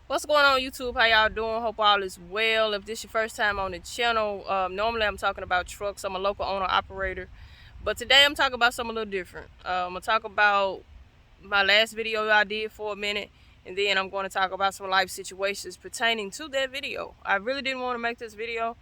What's going on, YouTube? How y'all doing? Hope all is well. If this is your first time on the channel, normally I'm talking about trucks. I'm a local owner operator, but today I'm talking about something a little different. I'm gonna talk about my last video I did for a minute, and then I'm going to talk about some life situations pertaining to that video. I really didn't want to make this video.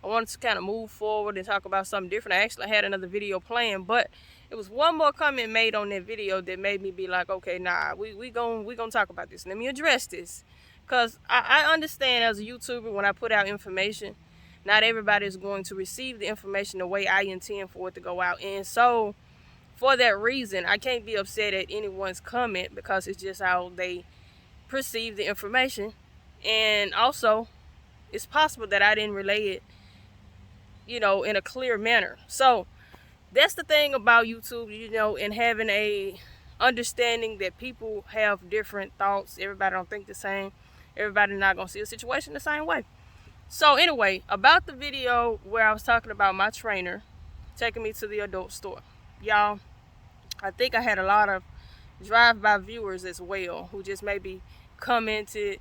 I wanted to kind of move forward and talk about something different. I actually had another video planned, but it was one more comment made on that video that made me be like, okay, nah, we gonna talk about this. Let me address this. Because I understand as a YouTuber, when I put out information, not everybody is going to receive the information the way I intend for it to go out. And so, for that reason, I can't be upset at anyone's comment because it's just how they perceive the information. And also, it's possible that I didn't relay it, in a clear manner. So, that's the thing about YouTube, and having a understanding that people have different thoughts. Everybody don't think the same. Everybody not gonna see a situation the same way. So anyway, about the video where I was talking about my trainer taking me to the adult store. Y'all, I think I had a lot of drive-by viewers as well who just maybe commented,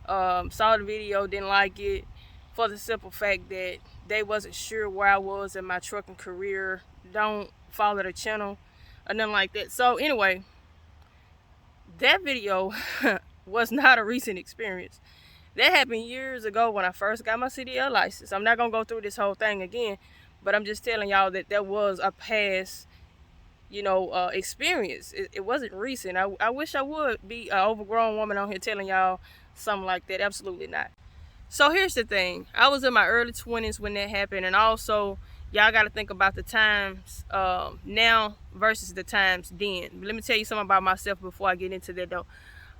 saw the video, didn't like it, for the simple fact that they wasn't sure where I was in my trucking career, don't follow the channel, or nothing like that. So anyway, that video was not a recent experience. That happened years ago when I first got my CDL license. I'm not going to go through this whole thing again, but I'm just telling y'all that there was a past, experience. It wasn't recent. I wish I would be an overgrown woman on here telling y'all something like that. Absolutely not. So here's the thing. I was in my early 20s when that happened, and also y'all got to think about the times now versus the times then. But let me tell you something about myself before I get into that though.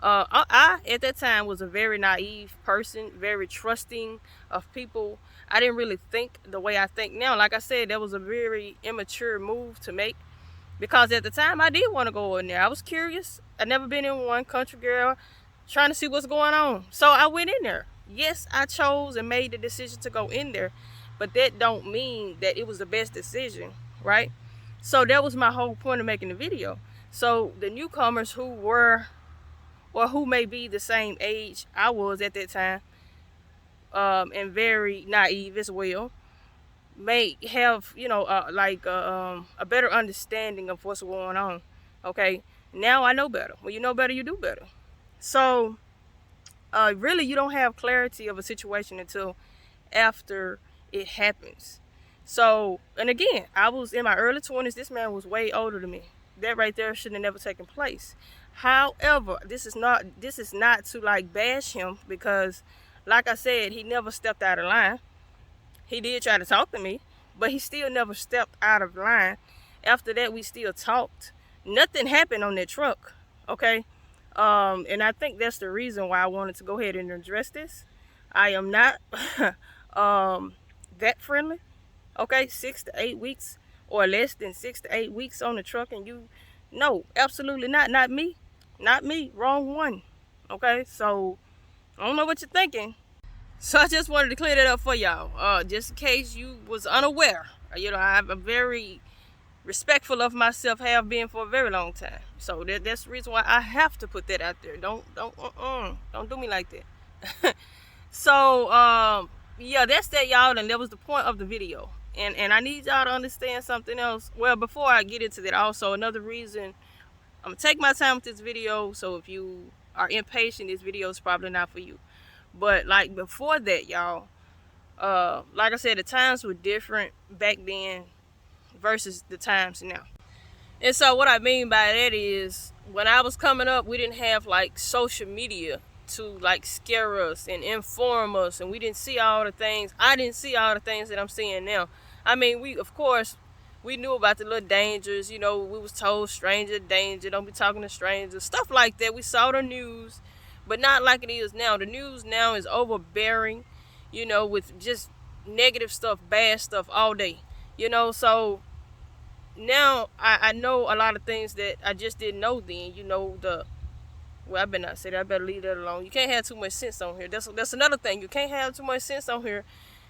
I at that time was a very naive person, very trusting of people. I didn't really think the way I think now. Like I said, that was a very immature move to make, because at the time I did want to go in there. I was curious. I'd never been in one, country girl, trying to see what's going on. So I went in there. Yes, I chose and made the decision to go in there, but that don't mean that it was the best decision, right? So that was my whole point of making the video. So the newcomers who were, or who may be the same age I was at that time, and very naive as well, may have, a better understanding of what's going on. Okay, now I know better. When you know better, you do better. So really, you don't have clarity of a situation until after it happens. So, and again, I was in my early 20s. This man was way older than me. That right there should have never taken place. However, this is not to like bash him, because like I said, he never stepped out of line. He did try to talk to me, but he still never stepped out of line. After that, we still talked. Nothing happened on that truck, okay? And I think that's the reason why I wanted to go ahead and address this. I am not that friendly, okay? 6 to 8 weeks or less than 6 to 8 weeks on the truck, and no, absolutely not. Not me. Not me. Wrong one. Okay, so I don't know what you're thinking. So I just wanted to clear that up for y'all, just in case you was unaware. I'm very respectful of myself, have been for a very long time. So that's the reason why I have to put that out there. Don't do me like that. So yeah, that's that, y'all, and that was the point of the video. And I need y'all to understand something else. Well, before I get into that, also another reason I'm gonna take my time with this video. So if you are impatient, this video is probably not for you. But like before that, y'all, like I said, the times were different back then versus the times now. And so what I mean by that is, when I was coming up, we didn't have like social media to like scare us and inform us, and we didn't see all the things. I didn't see all the things that I'm seeing now. I mean, we knew about the little dangers, we was told stranger danger, don't be talking to strangers, stuff like that. We saw the news, but not like it is now. The news now is overbearing, with just negative stuff, bad stuff all day, so now I know a lot of things that I just didn't know then. Well, I better not say that. I better leave that alone. You can't have too much sense on here. That's another thing. You can't have too much sense on here,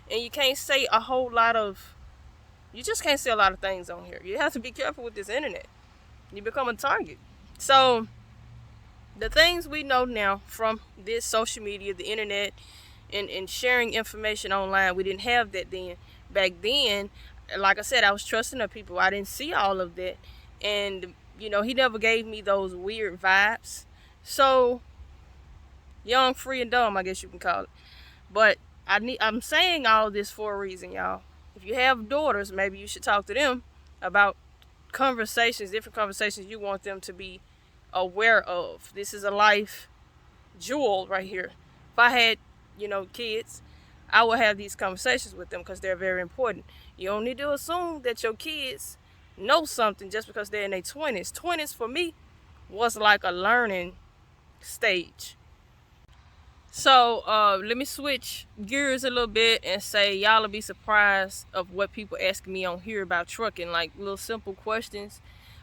and you can't say a whole lot of. You just can't say a lot of things on here. You have to be careful with this internet. You become a target. So The things we know now from this social media, the internet, and sharing information online, we didn't have that then. Back then, like I said, I was trusting the people. I didn't see all of that. And, he never gave me those weird vibes. So, young, free, and dumb, I guess you can call it. But I'm saying all this for a reason, y'all. If you have daughters, maybe you should talk to them about different conversations you want them to be aware of. This is a life jewel right here. If I had, kids, I would have these conversations with them because they're very important. You don't need to assume that your kids know something just because they're in their 20s. 20s for me was like a learning stage. So let me switch gears a little bit and say y'all will be surprised of what people ask me on here about trucking, like little simple questions.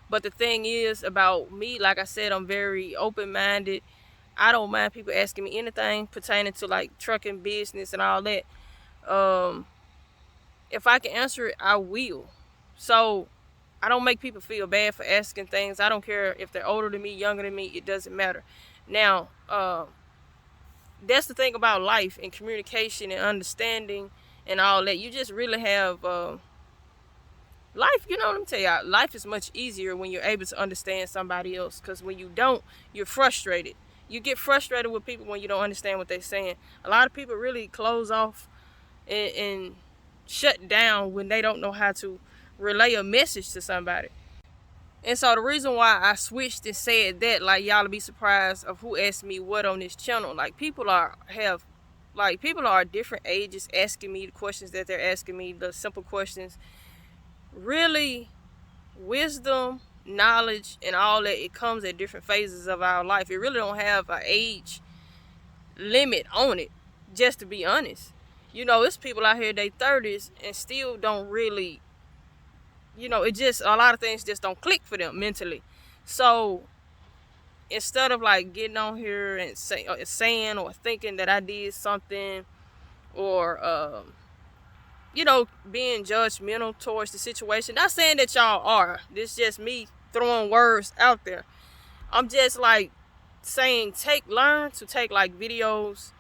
But the thing is about me, like I said, I'm very open-minded. I don't mind people asking me anything pertaining to like trucking business and all that. If I can answer it, I will. So I don't make people feel bad for asking things. I don't care if they're older than me, younger than me. It doesn't matter. Now, that's the thing about life and communication and understanding and all that. You just really have life. Let me tell you, life is much easier when you're able to understand somebody else. Because when you don't, you're frustrated. You get frustrated with people when you don't understand what they're saying. A lot of people really close off and shut down when they don't know how to relay a message to somebody. And so the reason why I switched and said that, like, y'all will be surprised of who asked me what on this channel. Like, people are different ages asking me the questions that they're asking me, the simple questions. Really, wisdom, knowledge, and all that, it comes at different phases of our life. It really don't have an age limit on it, just to be honest. It's people out here in their 30s and still don't really, it just, a lot of things just don't click for them mentally. So instead of like getting on here and saying or thinking that I did something or being judgmental towards the situation, not saying that y'all are, this is just me throwing words out there. I'm just like saying learn to take like videos,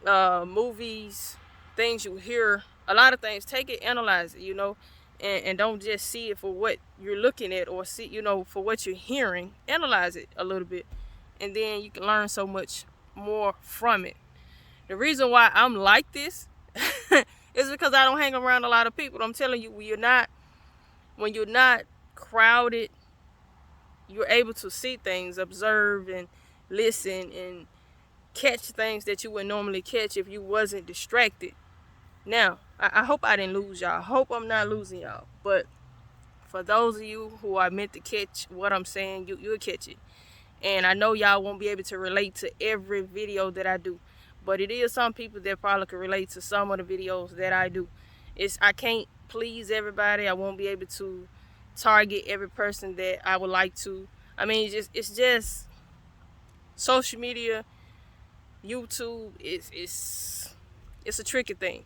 movies, things you hear, a lot of things, take it, analyze it, and don't just see it for what you're looking at or see, for what you're hearing. Analyze it a little bit, and then you can learn so much more from it. The reason why I'm like this is because I don't hang around a lot of people. I'm telling you, when you're not crowded, you're able to see things, observe and listen and catch things that you would normally catch if you wasn't distracted. Now, I hope I didn't lose y'all. I hope I'm not losing y'all. But for those of you who are meant to catch what I'm saying, you'll catch it. And I know y'all won't be able to relate to every video that I do. But it is some people that probably can relate to some of the videos that I do. I can't please everybody. I won't be able to target every person that I would like to. I mean, it's just social media, YouTube, it's a tricky thing.